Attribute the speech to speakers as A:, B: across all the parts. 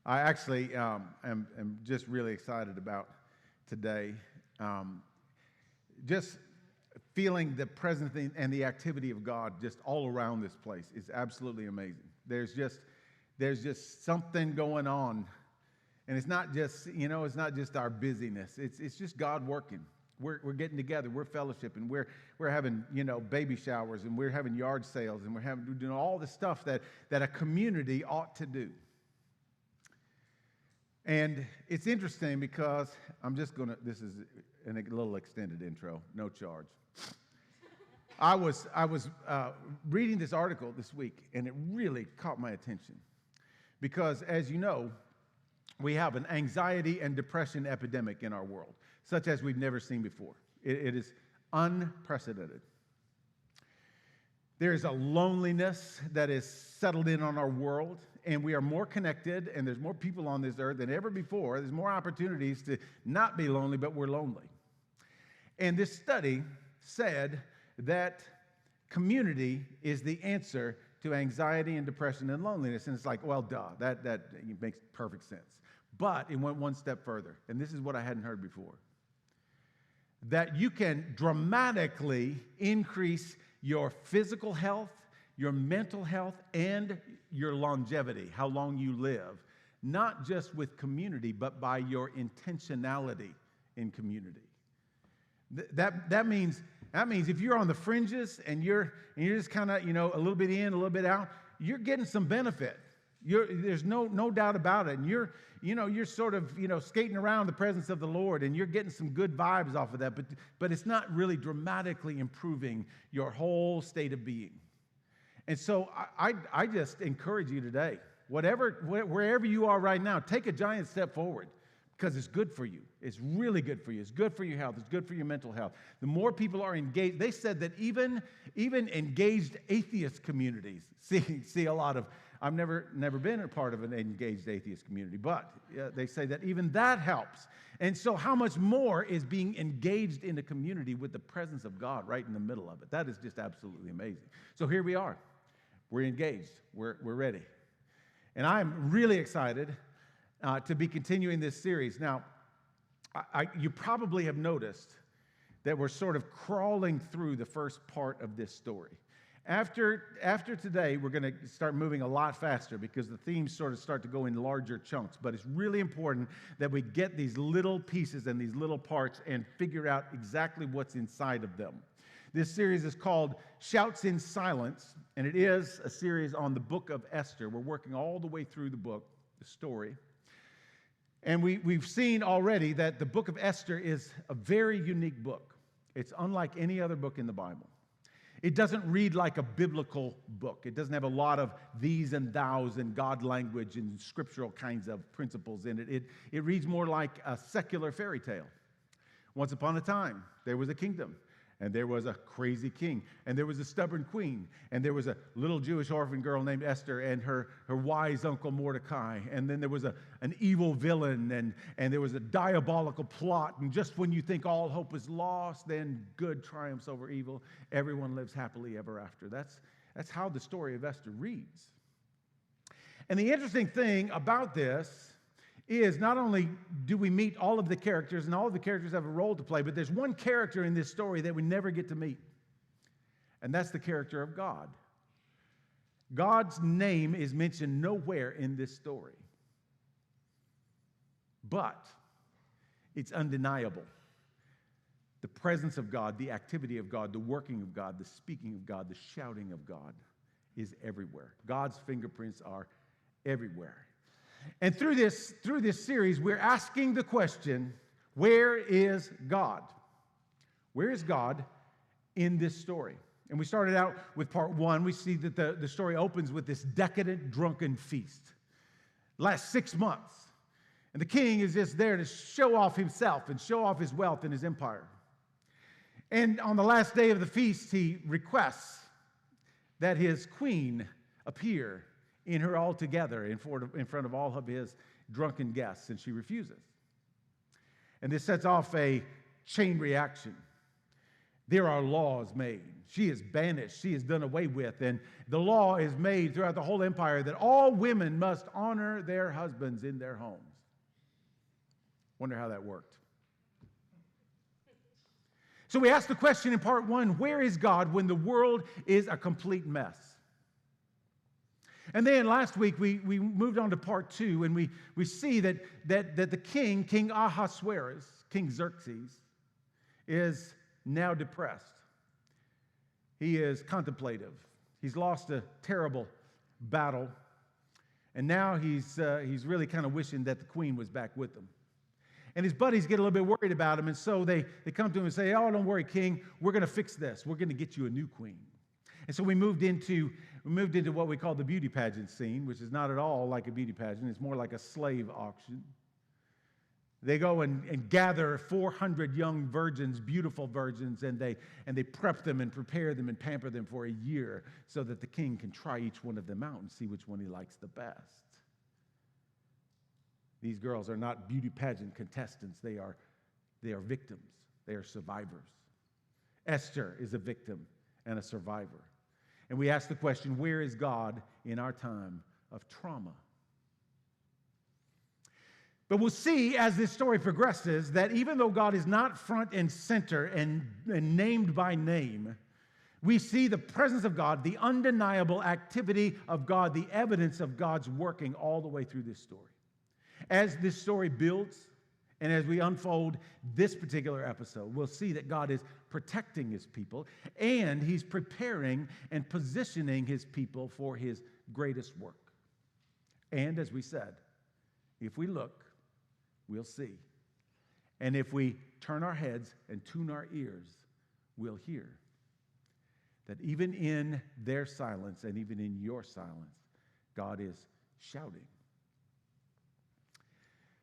A: I actually am just really excited about today. Just feeling the presence and the activity of God just all around this place is absolutely amazing. There's just something going on, and it's not just it's not just our busyness. It's just God working. We're getting together, we're fellowshipping, we're having baby showers, and we're having yard sales, and we're doing all the stuff that a community ought to do. And it's interesting because this is a little extended intro, no charge. I was reading this article this week, and it really caught my attention because, as you know, we have an anxiety and depression epidemic in our world, such as we've never seen before. It is unprecedented. There is a loneliness that is settled in on our world, and we are more connected, and there's more people on this earth than ever before. There's more opportunities to not be lonely, but we're lonely. And this study said that community is the answer to anxiety and depression and loneliness. And it's like, well, duh, that makes perfect sense. But it went one step further, and this is what I hadn't heard before. That you can dramatically increase your physical health, your mental health, and your longevity, how long you live, not just with community, but by your intentionality in community. That means if you're on the fringes and you're just kind of a little bit in, a little bit out, you're getting some benefit. There's no doubt about it. And you're sort of skating around the presence of the Lord, and you're getting some good vibes off of that. But it's not really dramatically improving your whole state of being. And so I just encourage you today, wherever you are right now, take a giant step forward. Because it's good for you. It's really good for you. It's good for your health. It's good for your mental health. The more people are engaged, they said that even engaged atheist communities see a lot of. I've never been a part of an engaged atheist community, but they say that even that helps. And so, how much more is being engaged in a community with the presence of God right in the middle of it? That is just absolutely amazing. So here we are. We're engaged. We're ready, and I'm really excited to be continuing this series. Now, you probably have noticed that we're sort of crawling through the first part of this story. After today, we're going to start moving a lot faster because the themes sort of start to go in larger chunks. But it's really important that we get these little pieces and these little parts and figure out exactly what's inside of them. This series is called Shouts in Silence, and it is a series on the book of Esther. We're working all the way through the book, the story. And we've seen already that the book of Esther is a very unique book. It's unlike any other book in the Bible. It doesn't read like a biblical book. It doesn't have a lot of these and thous and God language and scriptural kinds of principles in it. It reads more like a secular fairy tale. Once upon a time, there was a kingdom. And there was a crazy king, and there was a stubborn queen, and there was a little Jewish orphan girl named Esther and her wise uncle Mordecai, and then there was an evil villain, and there was a diabolical plot, and just when you think all hope is lost, then good triumphs over evil. Everyone lives happily ever after. That's how the story of Esther reads. And the interesting thing about this is not only do we meet all of the characters, and all of the characters have a role to play, but there's one character in this story that we never get to meet, and that's the character of God. God's name is mentioned nowhere in this story, but it's undeniable. The presence of God, the activity of God, the working of God, the speaking of God, the shouting of God is everywhere. God's fingerprints are everywhere. And through this series, we're asking the question, where is God? Where is God in this story? And we started out with part one. We see that the story opens with this decadent, drunken feast. Lasts 6 months. And the king is just there to show off himself and show off his wealth and his empire. And on the last day of the feast, he requests that his queen appear in her altogether in front of all of his drunken guests, and she refuses. And this sets off a chain reaction. There are laws made. She is banished. She is done away with. And the law is made throughout the whole empire that all women must honor their husbands in their homes. Wonder how that worked. So we asked the question in part 1, where is God when the world is a complete mess? And then last week we moved on to part 2, and we see that the King Ahasuerus, King Xerxes, is now depressed. He is contemplative. He's lost a terrible battle, and now he's really kind of wishing that the queen was back with him. And his buddies get a little bit worried about him, and so they come to him and say, oh, don't worry, King, we're going to fix this. We're going to get you a new queen. And so we moved into what we call the beauty pageant scene, which is not at all like a beauty pageant. It's more like a slave auction. They go and gather 400 young virgins, beautiful virgins, and they prep them and prepare them and pamper them for a year so that the king can try each one of them out and see which one he likes the best. These girls are not beauty pageant contestants. They are victims. They are survivors. Esther is a victim and a survivor. And we ask the question, where is God in our time of trauma? But we'll see as this story progresses that even though God is not front and center and named by name, we see the presence of God, the undeniable activity of God, the evidence of God's working all the way through this story. As this story builds and as we unfold this particular episode, we'll see that God is protecting his people and he's preparing and positioning his people for his greatest work. And as we said, if we look, we'll see. And if we turn our heads and tune our ears, we'll hear that even in their silence and even in your silence, God is shouting.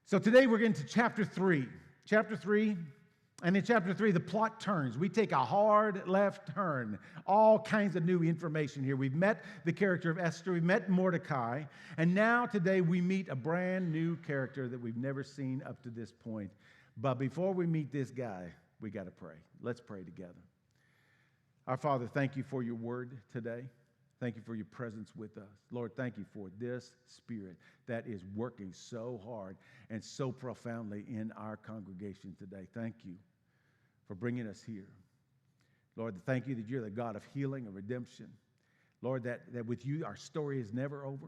A: So today we're getting to chapter 3. Chapter 3, and in chapter 3, the plot turns. We take a hard left turn. All kinds of new information here. We've met the character of Esther. We've met Mordecai. And now today we meet a brand new character that we've never seen up to this point. But before we meet this guy, we got to pray. Let's pray together. Our Father, thank you for your word today. Thank you for your presence with us. Lord, thank you for this Spirit that is working so hard and so profoundly in our congregation today. Thank you for bringing us here. Lord, thank you that you're the God of healing and redemption. Lord, that with you our story is never over.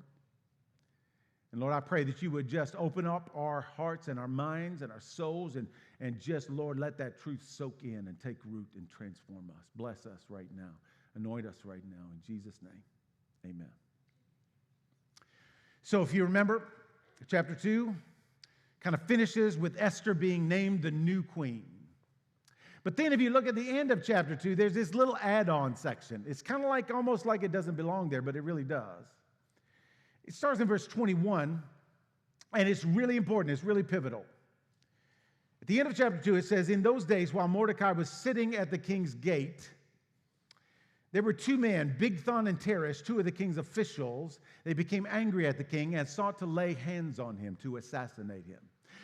A: And Lord, I pray that you would just open up our hearts and our minds and our souls and just, Lord, let that truth soak in and take root and transform us. Bless us right now. Anoint us right now in Jesus' name. Amen. So if you remember, chapter 2 kind of finishes with Esther being named the new queen. But then if you look at the end of chapter 2, there's this little add-on section. It's kind of like almost like it doesn't belong there, but it really does. It starts in verse 21, and it's really important. It's really pivotal. At the end of chapter 2, it says, in those days, while Mordecai was sitting at the king's gate, there were two men, Bigthan and Teresh, two of the king's officials. They became angry at the king and sought to lay hands on him to assassinate him.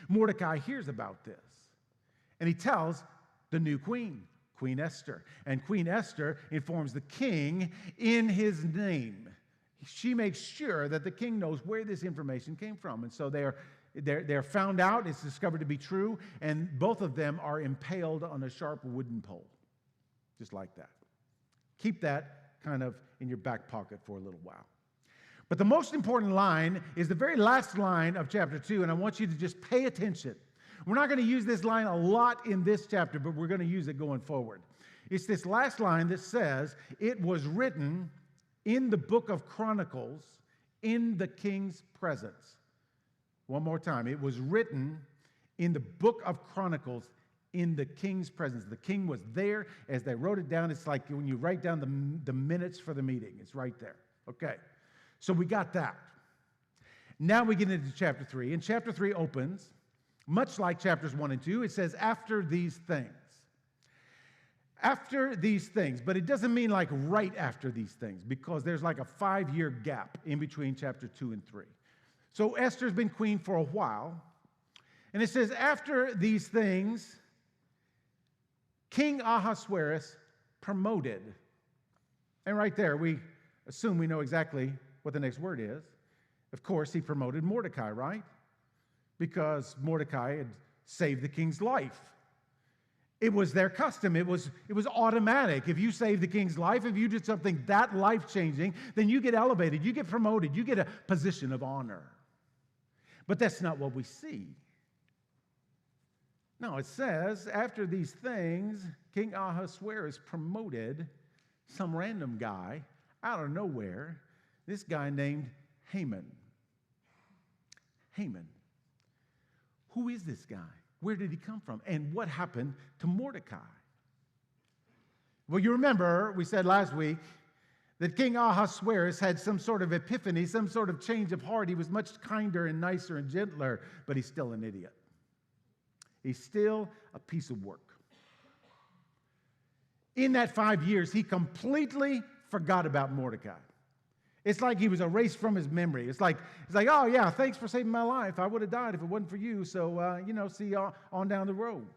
A: Mordecai hears about this, and he tells the new queen, Queen Esther. And Queen Esther informs the king in his name. She makes sure that the king knows where this information came from. And so they're found out, it's discovered to be true, and both of them are impaled on a sharp wooden pole, just like that. Keep that kind of in your back pocket for a little while. But the most important line is the very last line of chapter 2, and I want you to just pay attention. We're not going to use this line a lot in this chapter, but we're going to use it going forward. It's this last line that says, it was written in the book of Chronicles in the king's presence. One more time. It was written in the book of Chronicles in the king's presence. The king was there as they wrote it down. It's like when you write down the minutes for the meeting. It's right there. Okay. So we got that. Now we get into chapter 3. And chapter 3 opens, much like chapters 1 and 2. It says, after these things. After these things. But it doesn't mean like right after these things, because there's like a 5-year gap in between chapter 2 and 3. So Esther's been queen for a while. And it says, after these things, King Ahasuerus promoted And right there, we assume we know exactly what the next word is. Of course, he promoted Mordecai, right? Because Mordecai had saved the king's life. It was their custom. It was automatic. If you saved the king's life, if you did something that life-changing, then you get elevated, you get promoted, you get a position of honor. But that's not what we see. No, it says, after these things, King Ahasuerus promoted some random guy out of nowhere, this guy named Haman. Haman. Who is this guy? Where did he come from? And what happened to Mordecai? Well, you remember, we said last week that King Ahasuerus had some sort of epiphany, some sort of change of heart. He was much kinder and nicer and gentler, but he's still an idiot. He's still a piece of work. In that 5 years, he completely forgot about Mordecai. It's like he was erased from his memory. It's like, oh yeah, thanks for saving my life. I would have died if it wasn't for you. So, see you on down the road.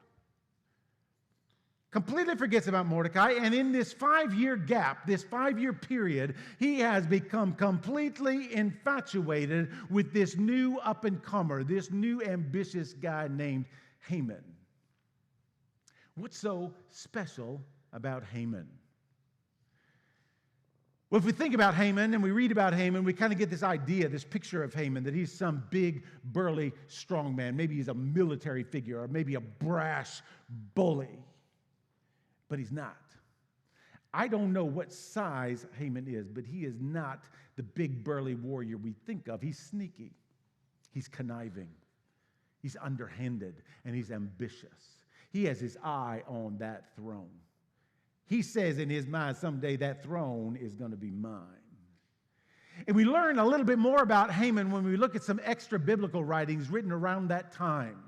A: Completely forgets about Mordecai. And in this 5-year gap, this 5-year period, he has become completely infatuated with this new up-and-comer, this new ambitious guy named Haman. What's so special about Haman? Well, if we think about Haman and we read about Haman, we kind of get this idea, this picture of Haman, that he's some big, burly, strong man. Maybe he's a military figure or maybe a brash bully. But he's not. I don't know what size Haman is, but he is not the big, burly warrior we think of. He's sneaky. He's conniving. He's underhanded, and he's ambitious. He has his eye on that throne. He says in his mind, someday that throne is going to be mine. And we learn a little bit more about Haman when we look at some extra biblical writings written around that time.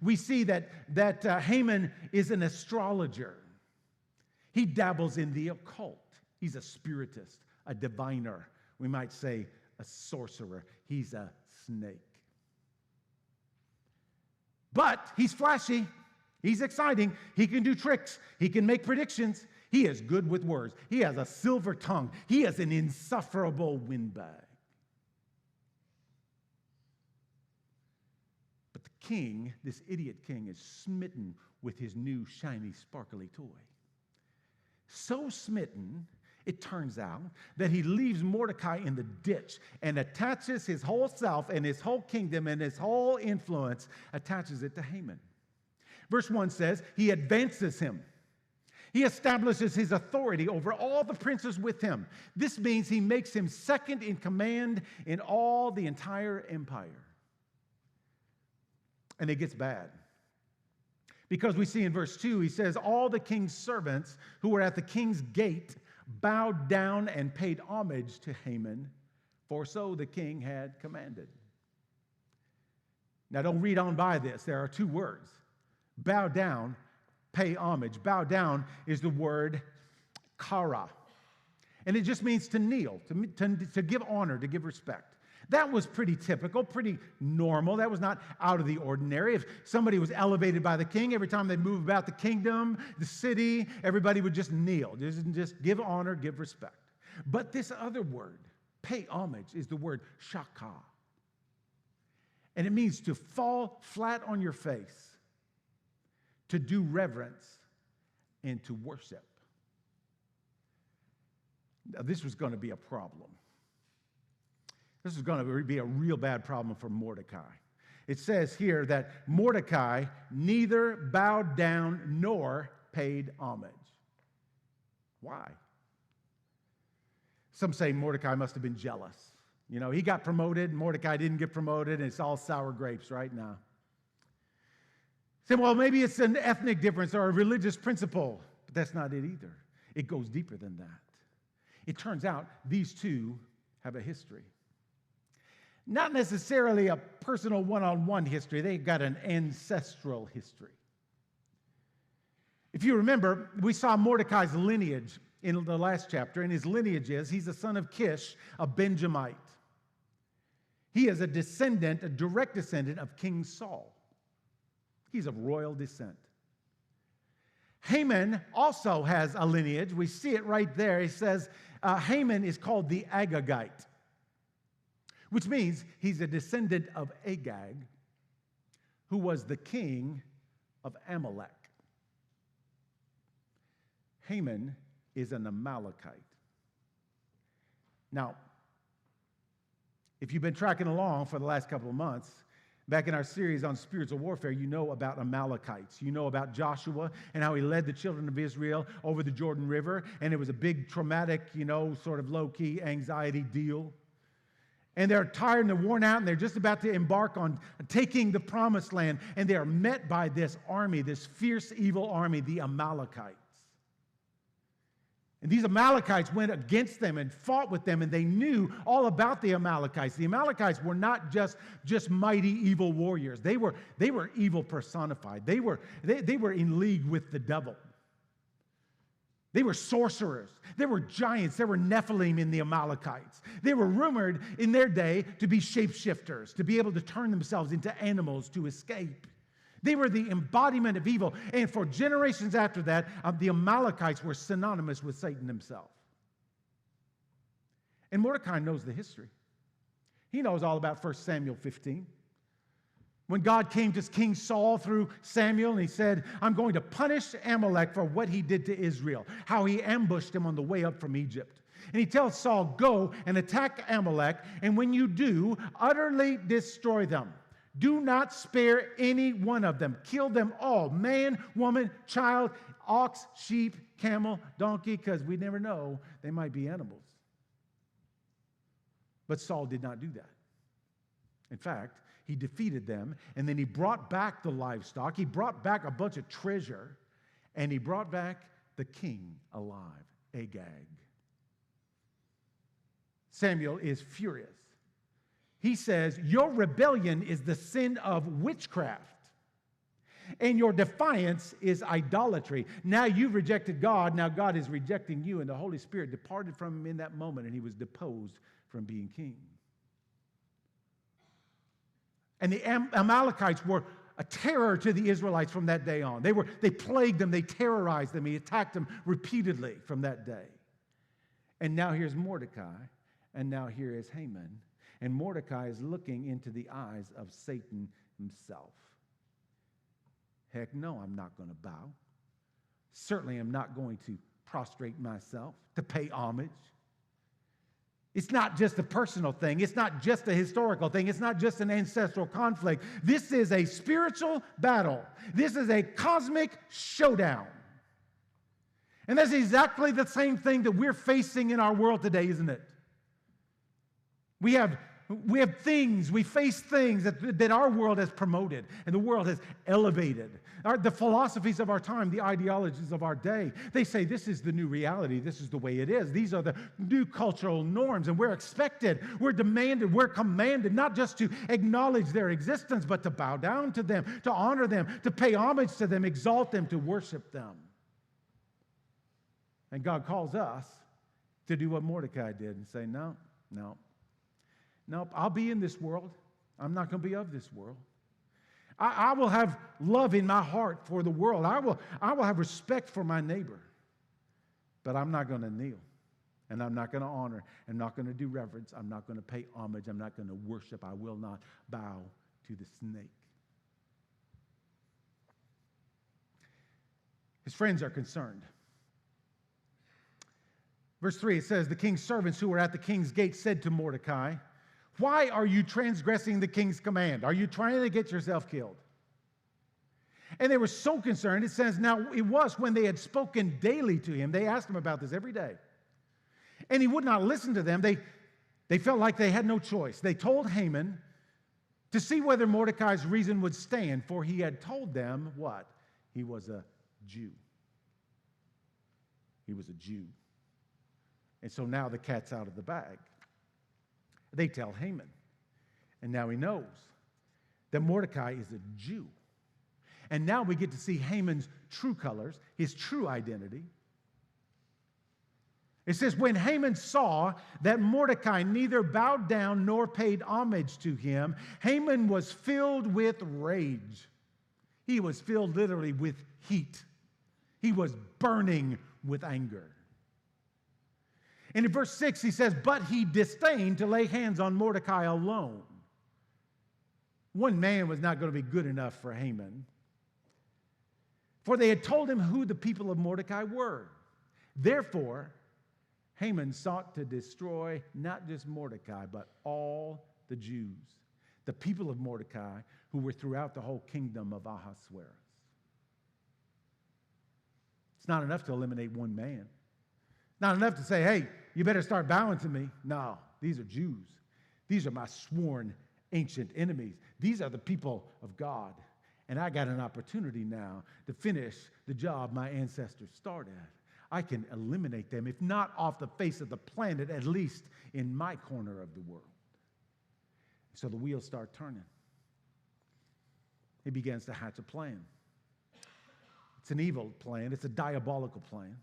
A: We see that Haman is an astrologer. He dabbles in the occult. He's a spiritist, a diviner. We might say a sorcerer. He's a snake. But he's flashy. He's exciting. He can do tricks. He can make predictions. He is good with words. He has a silver tongue. He has an insufferable windbag. But the king, this idiot king, is smitten with his new shiny, sparkly toy. So smitten, it turns out, that he leaves Mordecai in the ditch and attaches his whole self and his whole kingdom and his whole influence, attaches it to Haman. Verse 1 says, he advances him. He establishes his authority over all the princes with him. This means he makes him second in command in all the entire empire. And it gets bad. Because we see in verse 2, he says, all the king's servants who were at the king's gate bowed down and paid homage to Haman, for so the king had commanded. Now don't read on by this. There are two words. Bow down, pay homage. Bow down is the word kara. And it just means to kneel, to give honor, to give respect. That was pretty typical, pretty normal. That was not out of the ordinary. If somebody was elevated by the king, every time they moved about the kingdom, the city, everybody would just kneel. Just give honor, give respect. But this other word, pay homage, is the word shaka. And it means to fall flat on your face, to do reverence, and to worship. Now, this was going to be a problem. This is going to be a real bad problem for Mordecai. It says here that Mordecai neither bowed down nor paid homage. Why? Some say Mordecai must have been jealous. You know, he got promoted, Mordecai didn't get promoted, and it's all sour grapes right now. Say, well, maybe it's an ethnic difference or a religious principle, but that's not it either. It goes deeper than that. It turns out these two have a history. Not necessarily a personal one-on-one history. They've got an ancestral history. If you remember, we saw Mordecai's lineage in the last chapter, and his lineage is he's the son of Kish, a Benjamite. He is a descendant, a direct descendant of King Saul. He's of royal descent. Haman also has a lineage. We see it right there. He says Haman is called the Agagite, which means he's a descendant of Agag, who was the king of Amalek. Haman is an Amalekite. Now, if you've been tracking along for the last couple of months, back in our series on spiritual warfare, you know about Amalekites. You know about Joshua and how he led the children of Israel over the Jordan River, and it was a big traumatic, sort of low-key anxiety deal. And they're tired and they're worn out, and they're just about to embark on taking the promised land, and they are met by this army, this fierce, evil army, the Amalekites. And these Amalekites went against them and fought with them, and they knew all about the Amalekites. The Amalekites were not just mighty evil warriors. They were evil personified. They were in league with the devil. They were sorcerers. There were giants. There were Nephilim in the Amalekites. They were rumored in their day to be shapeshifters, to be able to turn themselves into animals to escape. They were the embodiment of evil. And for generations after that, the Amalekites were synonymous with Satan himself. And Mordecai knows the history. He knows all about 1 Samuel 15. When God came to King Saul through Samuel, and he said, I'm going to punish Amalek for what he did to Israel, how he ambushed him on the way up from Egypt. And he tells Saul, go and attack Amalek, and when you do, utterly destroy them. Do not spare any one of them. Kill them all, man, woman, child, ox, sheep, camel, donkey, because we never know, they might be animals. But Saul did not do that. In fact, he defeated them, and then he brought back the livestock. He brought back a bunch of treasure, and he brought back the king alive, Agag. Samuel is furious. He says, your rebellion is the sin of witchcraft, and your defiance is idolatry. Now you've rejected God, now God is rejecting you, and the Holy Spirit departed from him in that moment, and he was deposed from being king. And the Amalekites were a terror to the Israelites from that day on. They plagued them, they terrorized them, he attacked them repeatedly from that day. And now here's Mordecai, and now here is Haman. And Mordecai is looking into the eyes of Satan himself. Heck no, I'm not going to bow. Certainly I'm not going to prostrate myself to pay homage. It's not just a personal thing. It's not just a historical thing. It's not just an ancestral conflict. This is a spiritual battle. This is a cosmic showdown. And that's exactly the same thing that we're facing in our world today, isn't it? We have things, we face things that our world has promoted and the world has elevated. The philosophies of our time, the ideologies of our day, they say this is the new reality, this is the way it is. These are the new cultural norms, and we're expected, we're demanded, we're commanded not just to acknowledge their existence, but to bow down to them, to honor them, to pay homage to them, exalt them, to worship them. And God calls us to do what Mordecai did and say, no, I'll be in this world. I'm not going to be of this world. I will have love in my heart for the world. I will have respect for my neighbor. But I'm not going to kneel. And I'm not going to honor. I'm not going to do reverence. I'm not going to pay homage. I'm not going to worship. I will not bow to the snake. His friends are concerned. Verse 3, it says, the king's servants who were at the king's gate said to Mordecai, why are you transgressing the king's command? Are you trying to get yourself killed? And they were so concerned, it says, now it was when they had spoken daily to him. They asked him about this every day. And he would not listen to them. They felt like they had no choice. They told Haman to see whether Mordecai's reason would stand, for he had told them what? He was a Jew. He was a Jew. And so now the cat's out of the bag. They tell Haman. And now he knows that Mordecai is a Jew. And now we get to see Haman's true colors, his true identity. It says, when Haman saw that Mordecai neither bowed down nor paid homage to him, Haman was filled with rage. He was filled literally with heat. He was burning with anger. And in verse 6, he says, but he disdained to lay hands on Mordecai alone. One man was not going to be good enough for Haman, for they had told him who the people of Mordecai were. Therefore, Haman sought to destroy not just Mordecai, but all the Jews, the people of Mordecai, who were throughout the whole kingdom of Ahasuerus. It's not enough to eliminate one man. Not enough to say, hey, you better start bowing to me. No, these are Jews. These are my sworn ancient enemies. These are the people of God. And I got an opportunity now to finish the job my ancestors started. I can eliminate them, if not off the face of the planet, at least in my corner of the world. So the wheels start turning. He begins to hatch a plan. It's an evil plan. It's a diabolical plan.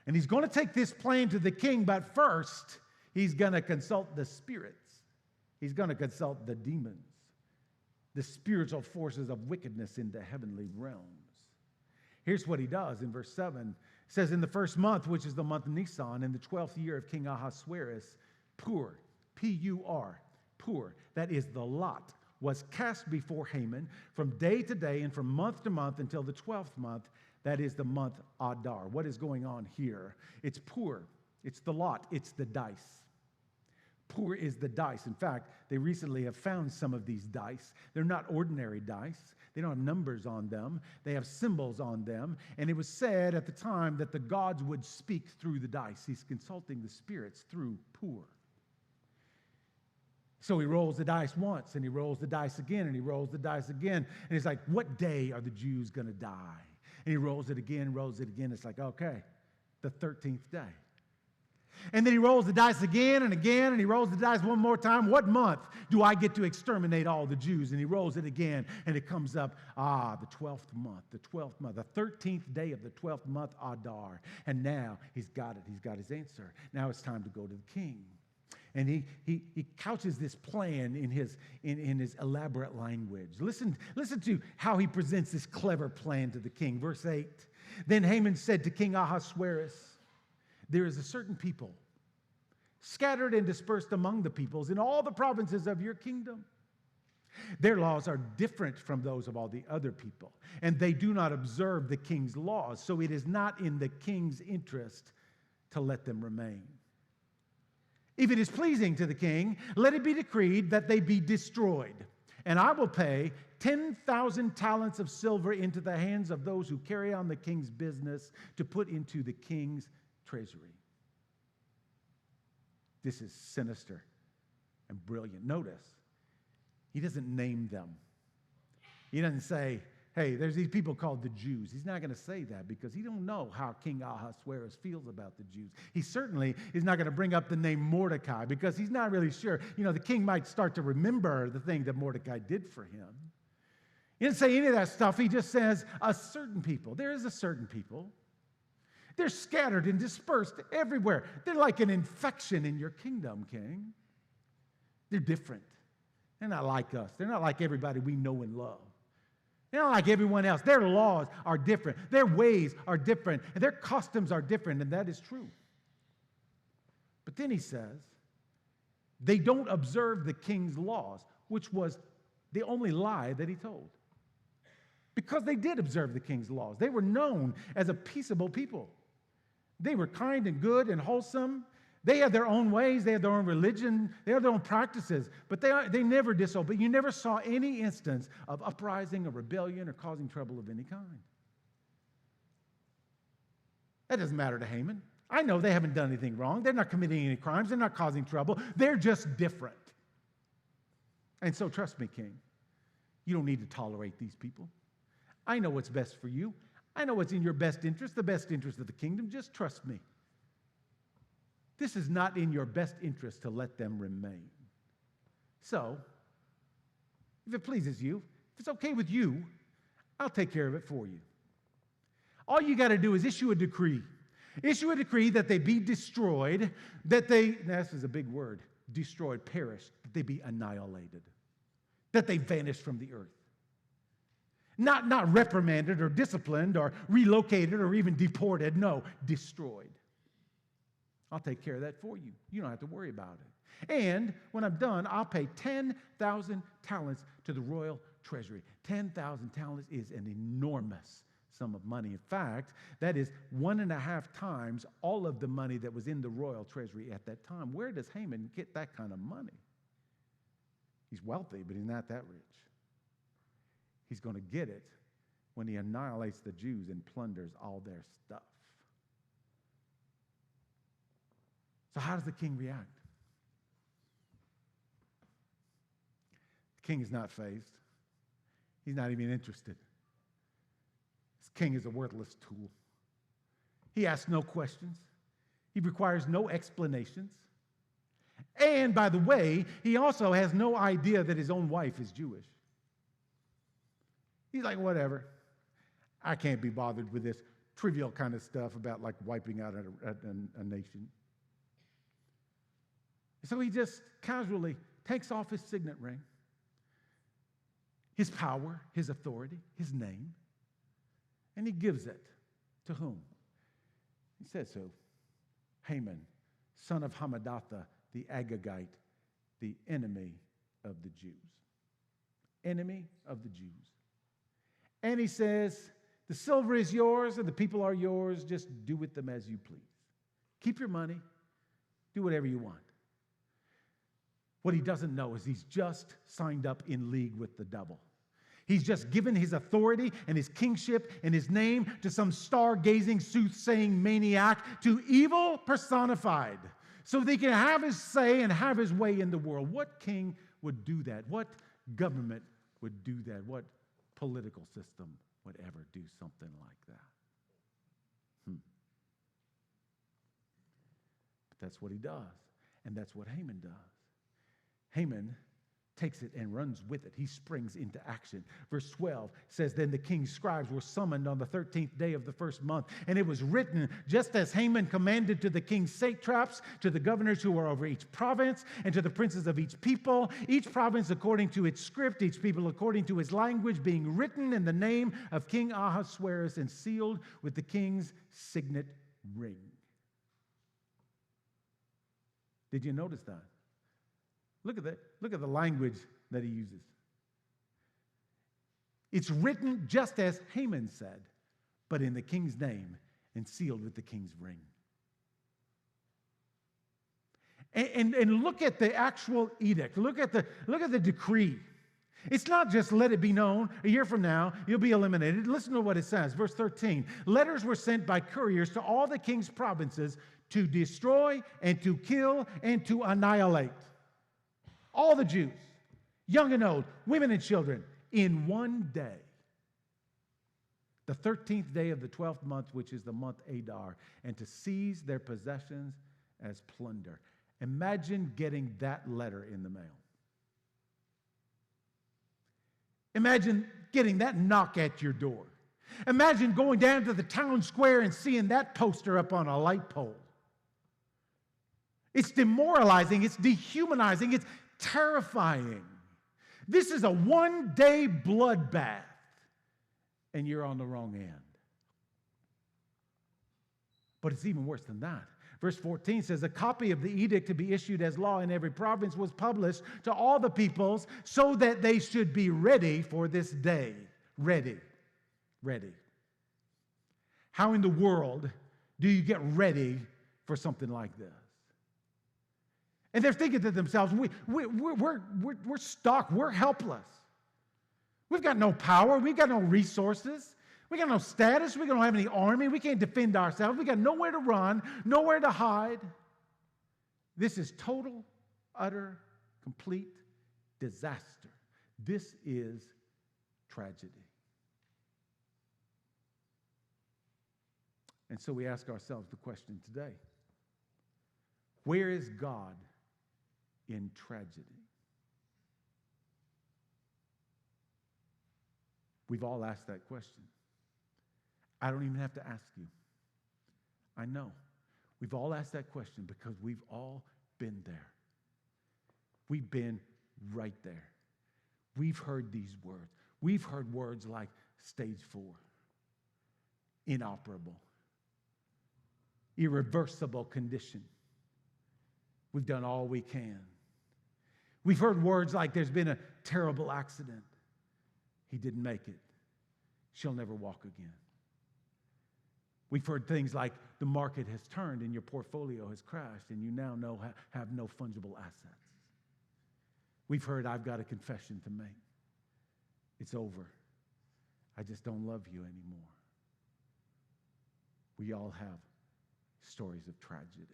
A: And he's going to take this plan to the king, but first, he's going to consult the spirits. He's going to consult the demons, the spiritual forces of wickedness in the heavenly realms. Here's what he does in verse 7. It says, in the first month, which is the month of Nisan, in the 12th year of King Ahasuerus, Pur, P-U-R, Pur, that is the lot, was cast before Haman from day to day and from month to month until the 12th month, that is the month Adar. What is going on here? It's Pur, it's the lot, it's the dice. Pur is the dice. In fact, they recently have found some of these dice. They're not ordinary dice. They don't have numbers on them. They have symbols on them. And it was said at the time that the gods would speak through the dice. He's consulting the spirits through Pur. So he rolls the dice once, and he rolls the dice again, and he rolls the dice again. And he's like, what day are the Jews going to die? And he rolls it again, rolls it again. It's like, okay, the 13th day. And then he rolls the dice again and again, and he rolls the dice one more time. What month do I get to exterminate all the Jews? And he rolls it again, and it comes up, the 12th month, the 13th day of the 12th month, Adar. And now he's got it. He's got his answer. Now it's time to go to the king. And he couches this plan in his elaborate language. Listen to how he presents this clever plan to the king. Verse 8, then Haman said to King Ahasuerus, there is a certain people scattered and dispersed among the peoples in all the provinces of your kingdom. Their laws are different from those of all the other people, and they do not observe the king's laws, so it is not in the king's interest to let them remain. If it is pleasing to the king, let it be decreed that they be destroyed, and I will pay 10,000 talents of silver into the hands of those who carry on the king's business to put into the king's treasury. This is sinister and brilliant. Notice, he doesn't name them. He doesn't say, hey, there's these people called the Jews. He's not going to say that because he don't know how King Ahasuerus feels about the Jews. He certainly is not going to bring up the name Mordecai because he's not really sure. You know, the king might start to remember the thing that Mordecai did for him. He didn't say any of that stuff. He just says a certain people. There is a certain people. They're scattered and dispersed everywhere. They're like an infection in your kingdom, king. They're different. They're not like us. They're not like everybody we know and love. They're not like everyone else. Their laws are different. Their ways are different. And their customs are different, and that is true. But then he says, they don't observe the king's laws, which was the only lie that he told. Because they did observe the king's laws. They were known as a peaceable people. They were kind and good and wholesome. They had their own ways. They had their own religion. They had their own practices. But they never disobeyed. You never saw any instance of uprising or rebellion or causing trouble of any kind. That doesn't matter to Haman. I know they haven't done anything wrong. They're not committing any crimes. They're not causing trouble. They're just different. And so trust me, king, you don't need to tolerate these people. I know what's best for you. I know what's in your best interest, the best interest of the kingdom. Just trust me. This is not in your best interest to let them remain. So, if it pleases you, if it's okay with you, I'll take care of it for you. All you got to do is issue a decree. Issue a decree that they be destroyed, this is a big word, destroyed, perished, that they be annihilated, that they vanish from the earth. Not reprimanded or disciplined or relocated or even deported. No, destroyed. I'll take care of that for you. You don't have to worry about it. And when I'm done, I'll pay 10,000 talents to the royal treasury. 10,000 talents is an enormous sum of money. In fact, that is 1.5 times all of the money that was in the royal treasury at that time. Where does Haman get that kind of money? He's wealthy, but he's not that rich. He's going to get it when he annihilates the Jews and plunders all their stuff. So how does the king react? The king is not fazed. He's not even interested. This king is a worthless tool. He asks no questions. He requires no explanations. And by the way, he also has no idea that his own wife is Jewish. He's like, whatever. I can't be bothered with this trivial kind of stuff about like wiping out a nation. So he just casually takes off his signet ring, his power, his authority, his name, and he gives it to whom? He says so. Haman, son of Hammedatha, the Agagite, the enemy of the Jews. Enemy of the Jews. And he says, the silver is yours and the people are yours. Just do with them as you please. Keep your money. Do whatever you want. What he doesn't know is he's just signed up in league with the devil. He's just given his authority and his kingship and his name to some stargazing, soothsaying maniac, to evil personified, so that he can have his say and have his way in the world. What king would do that? What government would do that? What political system would ever do something like that? But that's what he does, and that's what Haman does. Haman takes it and runs with it. He springs into action. Verse 12 says, then the king's scribes were summoned on the 13th day of the first month. And it was written, just as Haman commanded, to the king's satraps, to the governors who were over each province, and to the princes of each province according to its script, each people according to his language, being written in the name of King Ahasuerus and sealed with the king's signet ring. Did you notice that? Look at that. Look at the language that he uses. It's written just as Haman said, but in the king's name and sealed with the king's ring. And look at the actual edict. Look at the decree. It's not just let it be known, a year from now, you'll be eliminated. Listen to what it says. Verse 13. Letters were sent by couriers to all the king's provinces to destroy and to kill and to annihilate all the Jews, young and old, women and children, in one day. The 13th day of the 12th month, which is the month Adar, and to seize their possessions as plunder. Imagine getting that letter in the mail. Imagine getting that knock at your door. Imagine going down to the town square and seeing that poster up on a light pole. It's demoralizing, it's dehumanizing, it's terrifying. This is a one-day bloodbath, and you're on the wrong end. But it's even worse than that. Verse 14 says, a copy of the edict to be issued as law in every province was published to all the peoples so that they should be ready for this day. Ready. Ready. How in the world do you get ready for something like this? And they're thinking to themselves, we're stuck, we're helpless. We've got no power, we've got no resources, we got no status, we don't have any army, we can't defend ourselves, we got nowhere to run, nowhere to hide. This is total, utter, complete disaster. This is tragedy. And so we ask ourselves the question today, where is God in tragedy? We've all asked that question. I don't even have to ask you. I know. We've all asked that question because we've all been there. We've been right there. We've heard these words. We've heard words like Stage 4. Inoperable. Irreversible condition. We've done all we can. We've heard words like there's been a terrible accident. He didn't make it. She'll never walk again. We've heard things like the market has turned and your portfolio has crashed and you now have no fungible assets. We've heard, I've got a confession to make. It's over. I just don't love you anymore. We all have stories of tragedy.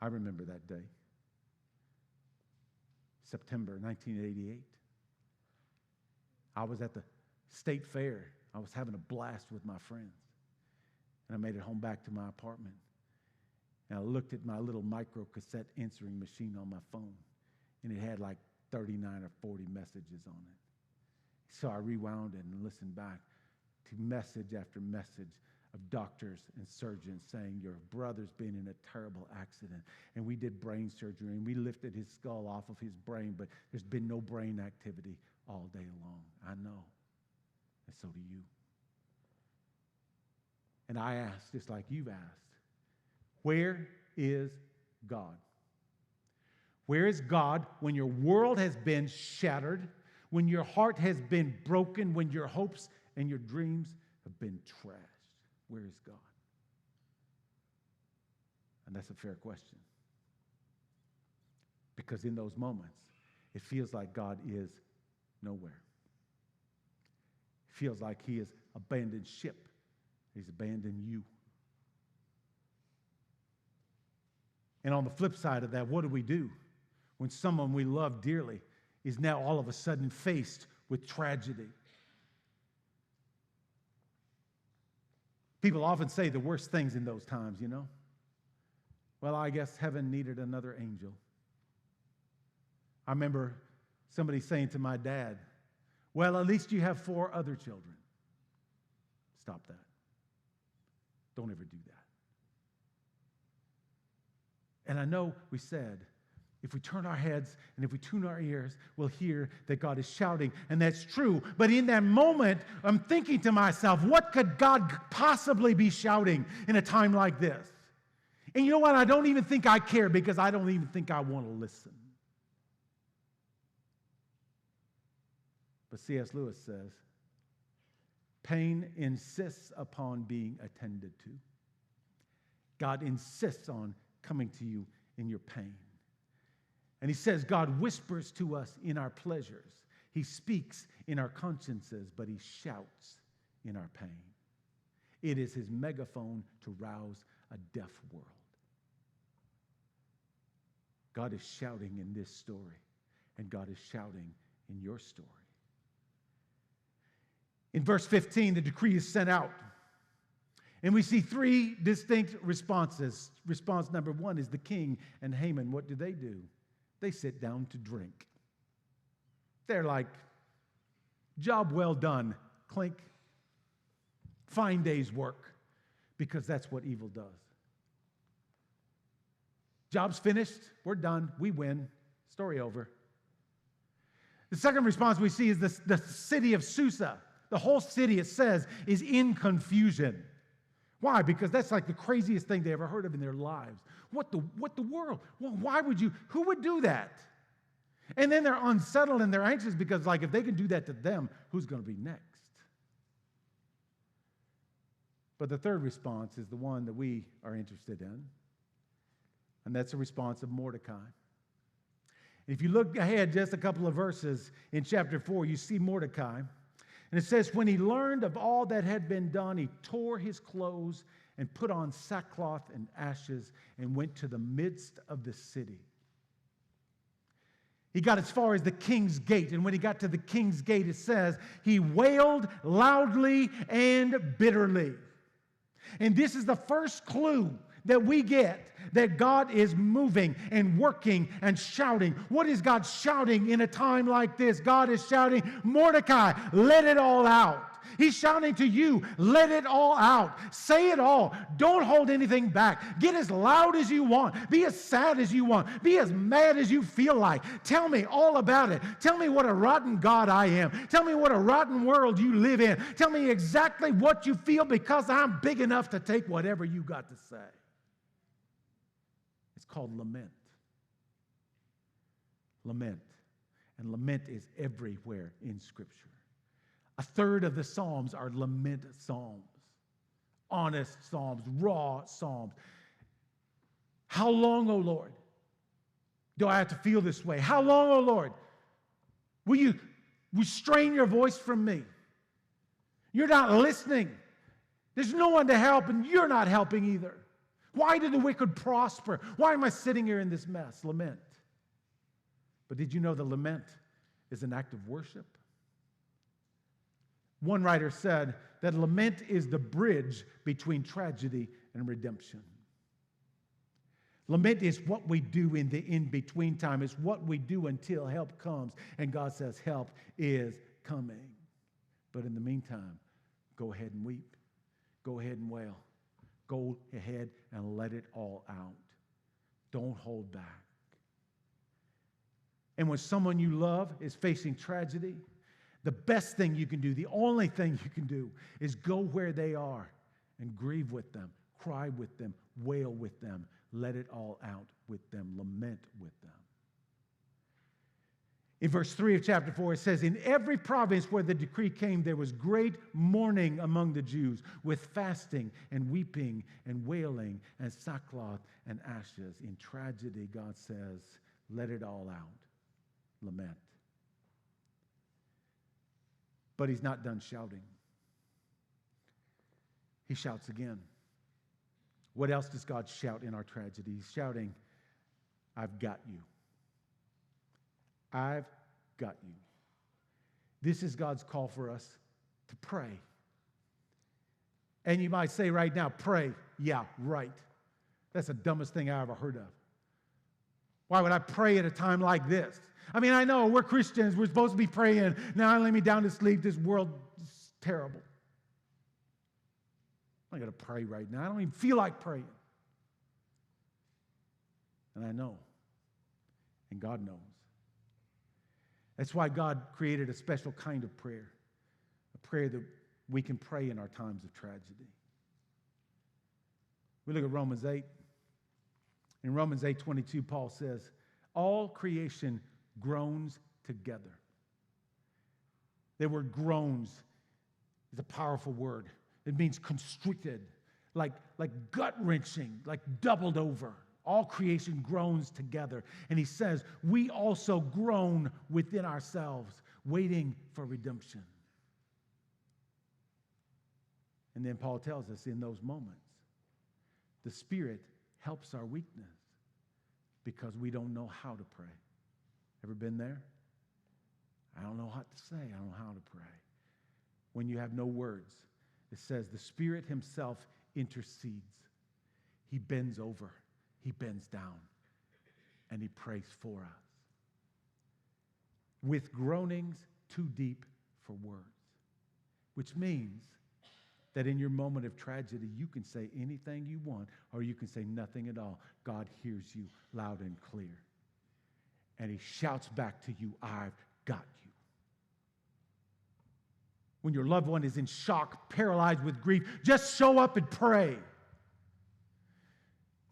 A: I remember that day, September 1988. I was at the state fair. I was having a blast with my friends. And I made it home back to my apartment. And I looked at my little micro cassette answering machine on my phone. And it had like 39 or 40 messages on it. So I rewound it and listened back to message after message of doctors and surgeons saying, your brother's been in a terrible accident. And we did brain surgery and we lifted his skull off of his brain, but there's been no brain activity all day long. I know. And so do you. And I asked, just like you've asked, where is God? Where is God when your world has been shattered, when your heart has been broken, when your hopes and your dreams have been trashed? Where is God? And that's a fair question. Because in those moments, it feels like God is nowhere. It feels like he has abandoned ship. He's abandoned you. And on the flip side of that, what do when someone we love dearly is now all of a sudden faced with tragedy? People often say the worst things in those times, you know. Well, I guess heaven needed another angel. I remember somebody saying to my dad, well, at least you have 4 other children. Stop that. Don't ever do that. And I know we said, if we turn our heads and if we tune our ears, we'll hear that God is shouting, and that's true. But in that moment, I'm thinking to myself, what could God possibly be shouting in a time like this? And you know what? I don't even think I care because I don't even think I want to listen. But C.S. Lewis says, pain insists upon being attended to. God insists on coming to you in your pain. And he says God whispers to us in our pleasures. He speaks in our consciences, but he shouts in our pain. It is his megaphone to rouse a deaf world. God is shouting in this story, and God is shouting in your story. In verse 15, the decree is sent out. And we see 3 distinct responses. Response number 1 is the king and Haman. What do? They sit down to drink. They're like, job well done, clink. Fine day's work, because that's what evil does. Job's finished, we're done, we win, story over. The second response we see is the city of Susa. The whole city, it says, is in confusion. Why? Because that's like the craziest thing they ever heard of in their lives. What the world? Well, why would you? Who would do that? And then they're unsettled and they're anxious because, like, if they can do that to them, who's going to be next? But the third response is the one that we are interested in, and that's the response of Mordecai. If you look ahead just a couple of verses in chapter 4, you see Mordecai. And it says, when he learned of all that had been done, he tore his clothes and put on sackcloth and ashes and went to the midst of the city. He got as far as the king's gate. And when he got to the king's gate, it says, he wailed loudly and bitterly. And this is the first clue that we get that God is moving and working and shouting. What is God shouting in a time like this? God is shouting, Mordecai, let it all out. He's shouting to you, let it all out. Say it all. Don't hold anything back. Get as loud as you want. Be as sad as you want. Be as mad as you feel like. Tell me all about it. Tell me what a rotten God I am. Tell me what a rotten world you live in. Tell me exactly what you feel, because I'm big enough to take whatever you got to say. It's called lament. Lament. And lament is everywhere in Scripture. A third of the Psalms are lament psalms, honest psalms, raw psalms. How long, O Lord, do I have to feel this way? How long, O Lord, will you restrain your voice from me? You're not listening. There's no one to help, and you're not helping either. Why do the wicked prosper? Why am I sitting here in this mess? Lament. But did you know that lament is an act of worship? One writer said that lament is the bridge between tragedy and redemption. Lament is what we do in the in-between time. It's what we do until help comes. And God says help is coming. But in the meantime, go ahead and weep. Go ahead and wail. Go ahead and let it all out. Don't hold back. And when someone you love is facing tragedy, the best thing you can do, the only thing you can do, is go where they are and grieve with them, cry with them, wail with them, let it all out with them, lament with them. In verse 3 of chapter 4, it says, in every province where the decree came, there was great mourning among the Jews, with fasting and weeping and wailing and sackcloth and ashes. In tragedy, God says, let it all out. Lament. But he's not done shouting. He shouts again. What else does God shout in our tragedy? He's shouting, I've got you. I've got you. This is God's call for us to pray. And you might say right now, pray. Yeah, right. That's the dumbest thing I ever heard of. Why would I pray at a time like this? I mean, I know we're Christians. We're supposed to be praying. Now lay me down to sleep. This world is terrible. I'm not going to pray right now. I don't even feel like praying. And I know. And God knows. That's why God created a special kind of prayer. A prayer that we can pray in our times of tragedy. We look at Romans 8. In Romans 8:22, Paul says, all creation groans together. The word groans is a powerful word. It means constricted, like gut-wrenching, like doubled over. All creation groans together. And he says, we also groan within ourselves, waiting for redemption. And then Paul tells us in those moments, the Spirit helps our weakness because we don't know how to pray. Ever been there? I don't know what to say. I don't know how to pray. When you have no words, it says the Spirit himself intercedes. He bends over. He bends down. And he prays for us. With groanings too deep for words. Which means that in your moment of tragedy, you can say anything you want, or you can say nothing at all. God hears you loud and clear. And he shouts back to you, I've got you. When your loved one is in shock, paralyzed with grief, just show up and pray.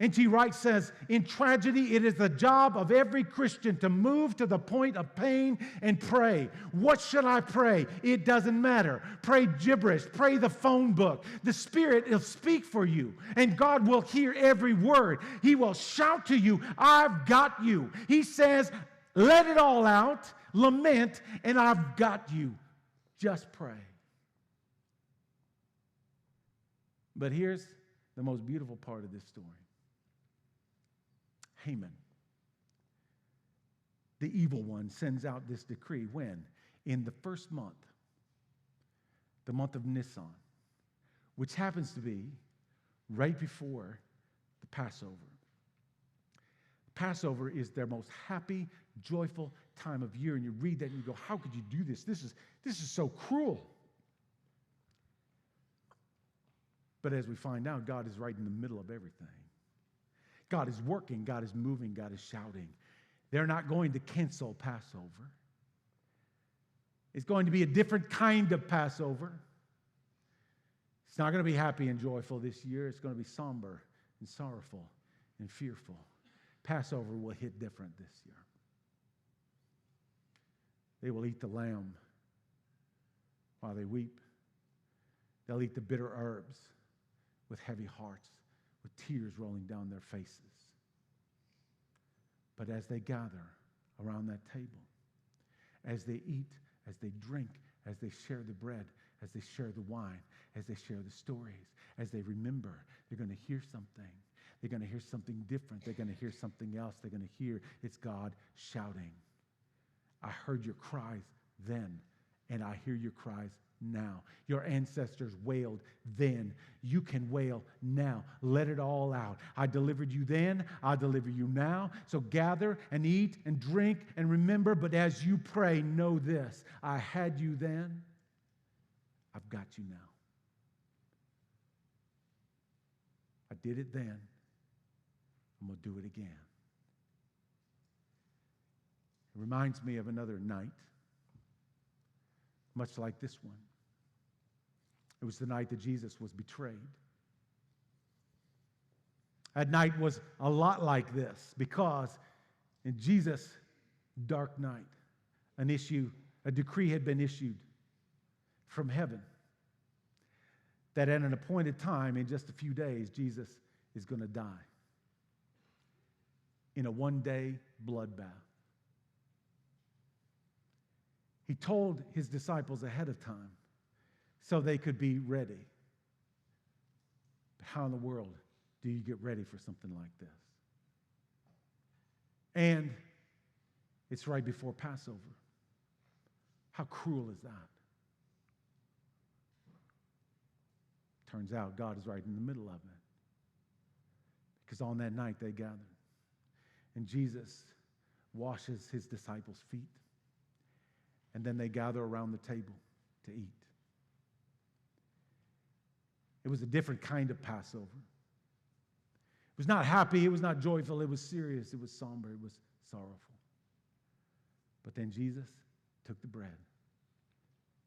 A: N.T. Wright says, in tragedy, it is the job of every Christian to move to the point of pain and pray. What should I pray? It doesn't matter. Pray gibberish. Pray the phone book. The Spirit will speak for you, and God will hear every word. He will shout to you, I've got you. He says, let it all out, lament, and I've got you. Just pray. But here's the most beautiful part of this story. Haman, the evil one, sends out this decree when? In the first month, the month of Nisan, which happens to be right before the Passover. Passover is their most happy, joyful time of year, and you read that and you go, how could you do this? This is so cruel. But as we find out, God is right in the middle of everything. God is working, God is moving, God is shouting. They're not going to cancel Passover. It's going to be a different kind of Passover. It's not going to be happy and joyful this year. It's going to be somber and sorrowful and fearful. Passover will hit different this year. They will eat the lamb while they weep. They'll eat the bitter herbs with heavy hearts, with tears rolling down their faces. But as they gather around that table, as they eat, as they drink, as they share the bread, as they share the wine, as they share the stories, as they remember, they're going to hear something. They're going to hear something different. They're going to hear something else. They're going to hear it's God shouting. I heard your cries then, and I hear your cries now. Your ancestors wailed then. You can wail now. Let it all out. I delivered you then. I deliver you now. So gather and eat and drink and remember. But as you pray, know this. I had you then. I've got you now. I did it then. I'm going to do it again. It reminds me of another night, much like this one. It was the night that Jesus was betrayed. That night was a lot like this because in Jesus' dark night, a decree had been issued from heaven that at an appointed time, in just a few days, Jesus is going to die in a one-day bloodbath. He told his disciples ahead of time so they could be ready. But how in the world do you get ready for something like this? And it's right before Passover. How cruel is that? Turns out God is right in the middle of it. Because on that night they gathered. And Jesus washes his disciples' feet. And then they gather around the table to eat. It was a different kind of Passover. It was not happy, it was not joyful, it was serious, it was somber, it was sorrowful. But then Jesus took the bread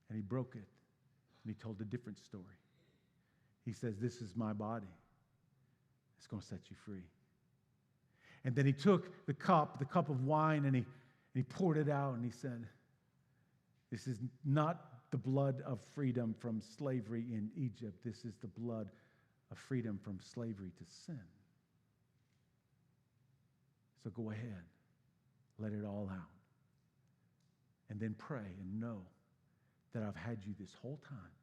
A: and he broke it and he told a different story. He says, this is my body. It's going to set you free. And then he took the cup of wine, and he poured it out and he said, this is not the blood of freedom from slavery in Egypt. This is the blood of freedom from slavery to sin. So go ahead, let it all out. And then pray and know that I've had you this whole time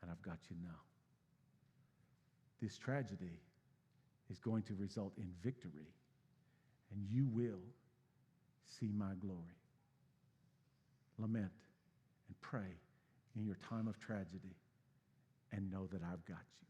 A: and I've got you now. This tragedy is going to result in victory, and you will see my glory. Lament and pray in your time of tragedy and know that I've got you.